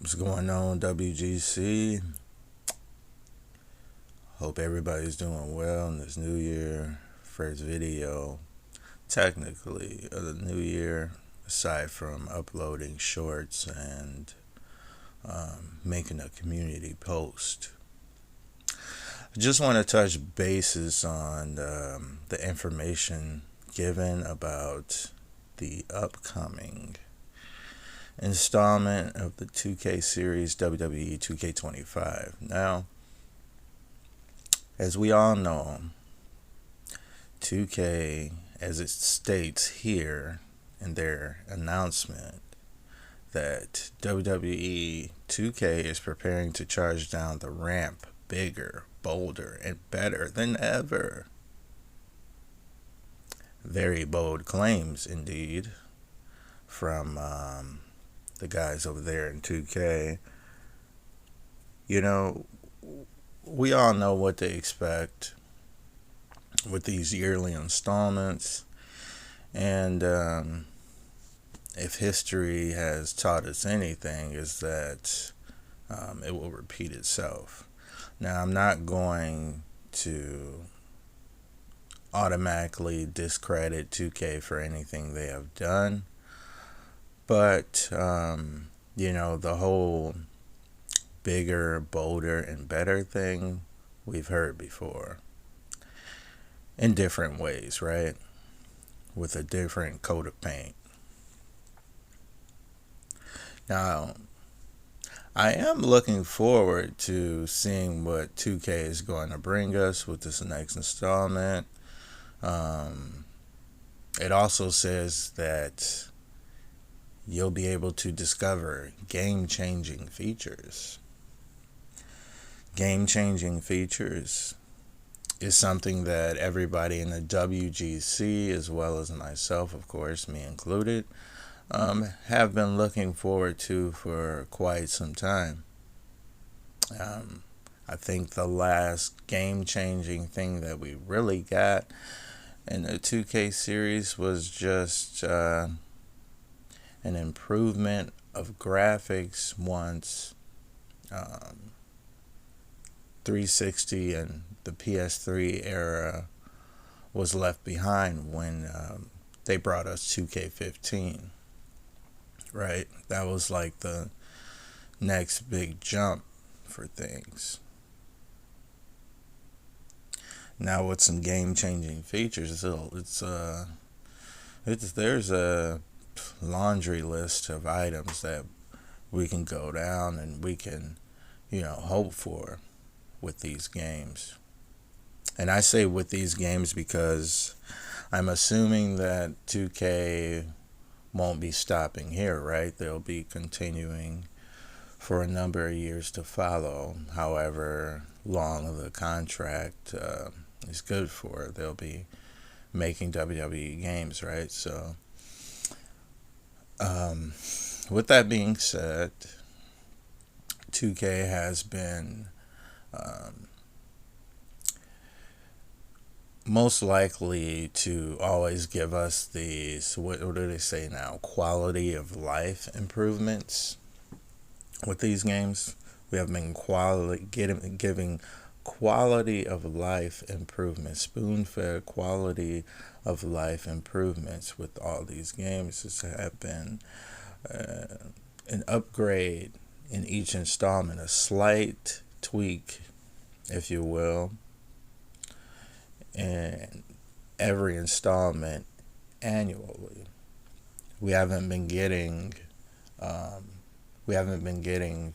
What's going on, WGC? Hope everybody's doing well in this new year. First video, technically, of the new year, aside from uploading shorts and making a community post. I just want to touch bases on the information given about the upcoming installment of the 2K series WWE 2K25. Now, as we all know, 2K, as it states here in their announcement, that WWE 2K is preparing to charge down the ramp bigger, bolder, and better than ever. Very bold claims indeed from the guys over there in 2K. You know, we all know what to expect with these yearly installments, and if history has taught us anything, is that it will repeat itself. Now, I'm not going to automatically discredit 2K for anything they have done, but the whole bigger, bolder, and better thing we've heard before in different ways, right? With a different coat of paint. Now, I am looking forward to seeing what 2K is going to bring us with this next installment. It also says that you'll be able to discover game-changing features. Game-changing features is something that everybody in the WGC, as well as myself, of course, me included, have been looking forward to for quite some time. I think the last game-changing thing that we really got in the 2K series was just an improvement of graphics once 360 and the PS3 era was left behind when they brought us 2K15. Right? That was like the next big jump for things. Now with some game-changing features, there's a laundry list of items that we can go down and we can, hope for with these games. And I say with these games because I'm assuming that 2K won't be stopping here, right? They'll be continuing for a number of years to follow, however long the contract is good for. They'll be making WWE games, right? So, with that being said, 2K has been most likely to always give us these, what do they say now, quality of life improvements with these games. We have been giving quality of life improvements, spoon-fed quality of life improvements with all these games. This have been an upgrade in each installment, a slight tweak, if you will, in every installment annually. We haven't been getting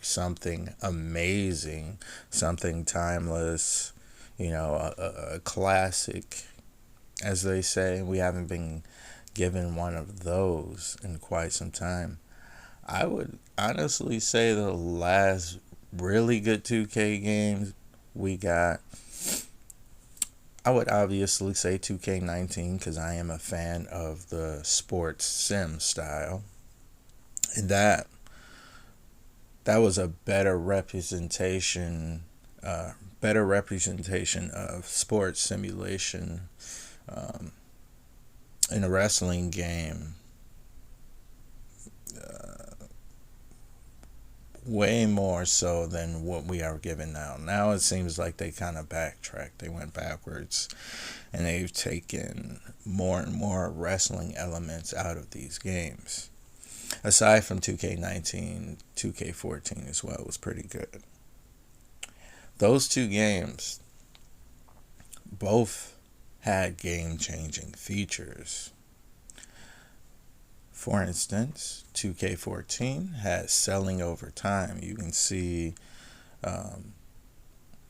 something amazing, something timeless, a classic, as they say. We haven't been given one of those in quite some time. I would honestly say the last really good 2K games we got, I would obviously say 2K19 because I am a fan of the sports sim style. And that was a better representation of sports simulation in a wrestling game way more so than what we are given now. Now it seems like they kind of backtracked. They went backwards, and they've taken more and more wrestling elements out of these games. Aside from 2K19, 2K14 as well was pretty good. Those two games both had game-changing features. For instance, 2K14 has selling over time. You can see that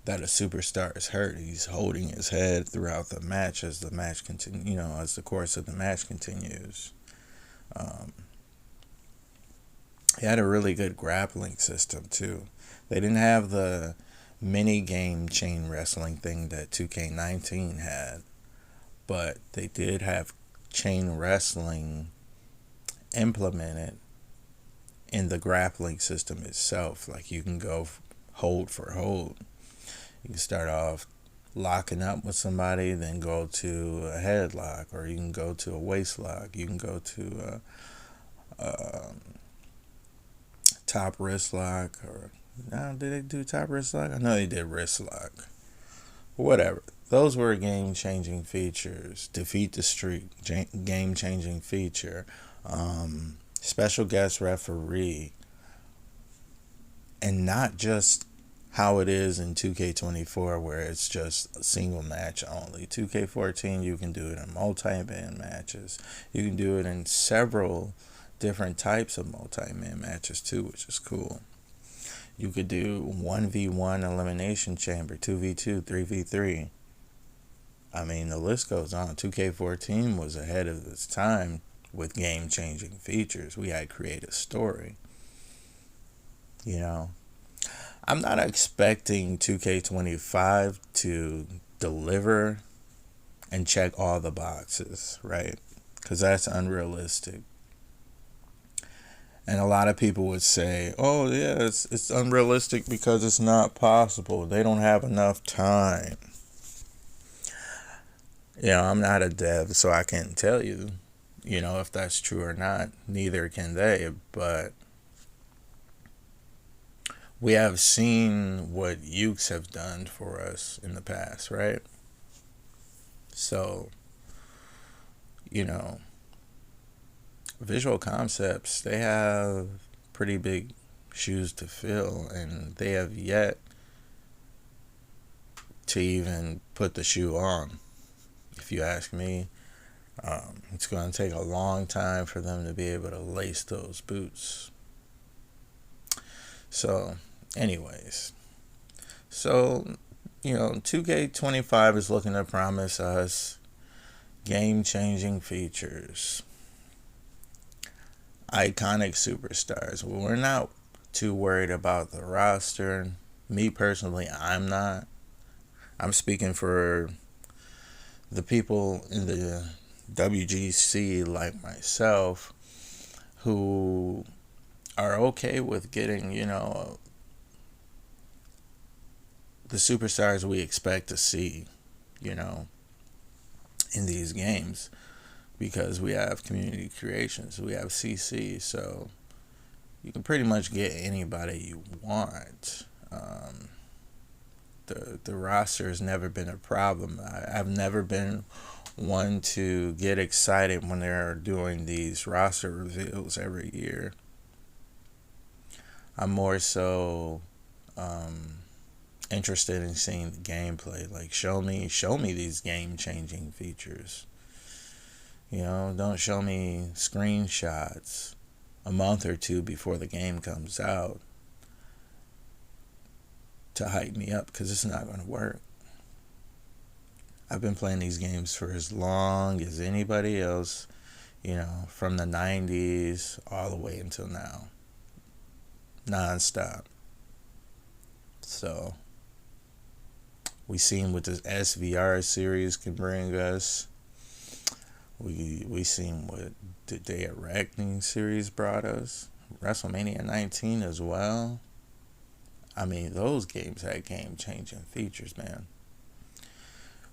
a superstar is hurt. He's holding his head throughout the match as the match as the course of the match continues. He had a really good grappling system too. They didn't have the mini game chain wrestling thing that 2K19 had, but they did have chain wrestling implemented in the grappling system itself. Like, you can go hold for hold. You can start off locking up with somebody, then go to a headlock, or you can go to a waist lock. You can go to a top wrist lock, or no, did they do top wrist lock? I know they did wrist lock. Whatever. Those were game-changing features. Defeat the streak, game-changing feature. Special guest referee, and not just how it is in 2K24 where it's just a single match only. 2K14, you can do it in multi-man matches. You can do it in several different types of multi-man matches too, which is cool. You could do 1v1 elimination chamber, 2v2, 3v3. I mean, the list goes on. 2K14 was ahead of its time with game-changing features. We had create a story. I'm not expecting 2K25 to deliver and check all the boxes, right? Because that's unrealistic. And a lot of people would say, oh, yeah, it's unrealistic because it's not possible. They don't have enough time. I'm not a dev, so I can't tell you, if that's true or not. Neither can they. But we have seen what Ukes have done for us in the past, right? So, Visual Concepts, they have pretty big shoes to fill, and they have yet to even put the shoe on, if you ask me. It's going to take a long time for them to be able to lace those boots. So, anyways. 2K25 is looking to promise us game-changing features. Iconic superstars. Well, we're not too worried about the roster. Me personally, I'm not. I'm speaking for the people in the WGC like myself who are okay with getting, the superstars we expect to see, in these games. Because we have community creations, we have CC, so you can pretty much get anybody you want. The roster has never been a problem. I've never been one to get excited when they're doing these roster reveals every year. I'm more so interested in seeing the gameplay. Like, show me these game-changing features. Don't show me screenshots a month or two before the game comes out to hype me up, because it's not going to work. I've been playing these games for as long as anybody else, from the 90s all the way until now. Non-stop. So, we seen what this SVR series can bring us. We seen what the Dxrk series brought us. WrestleMania 19 as well. I mean, those games had game-changing features, man.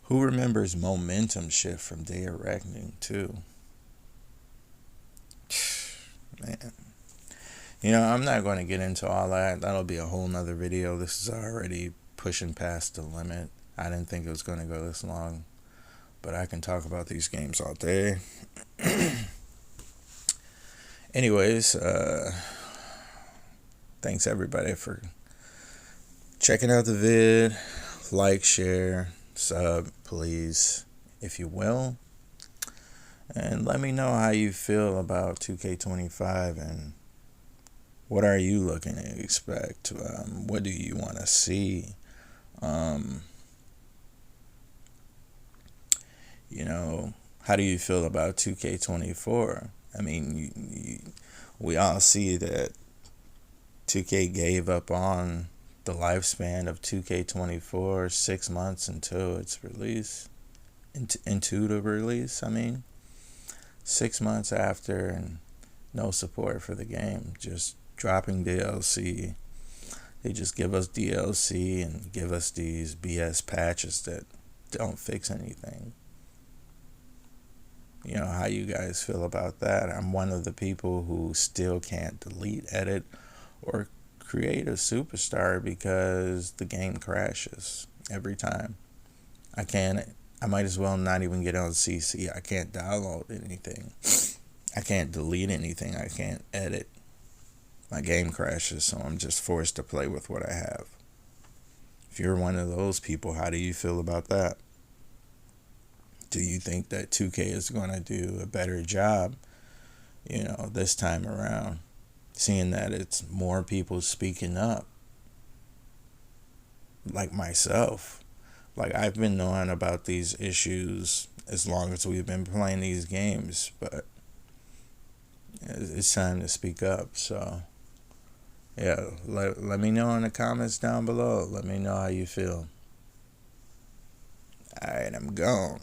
Who remembers Momentum Shift from Dxrk too? Man. I'm not going to get into all that. That'll be a whole nother video. This is already pushing past the limit. I didn't think it was going to go this long, but I can talk about these games all day. Anyways, thanks everybody for checking out the vid. Like, share, sub, please, if you will. And let me know how you feel about 2K25 and what are you looking to expect? What do you want to see? How do you feel about 2K24? I mean, we all see that 2K gave up on the lifespan of 2K24 6 months until its release. Into the release, 6 months after, and no support for the game. Just dropping DLC. They just give us DLC and give us these BS patches that don't fix anything. How you guys feel about that? I'm one of the people who still can't delete, edit, or create a superstar because the game crashes every time. I might as well not even get on CC. I can't download anything. I can't delete anything. I can't edit. My game crashes, so I'm just forced to play with what I have. If you're one of those people, how do you feel about that? Do you think that 2K is going to do a better job, this time around? Seeing that it's more people speaking up, like myself. Like, I've been knowing about these issues as long as we've been playing these games, but it's time to speak up. So, yeah, let me know in the comments down below. Let me know how you feel. Alright, I'm gone.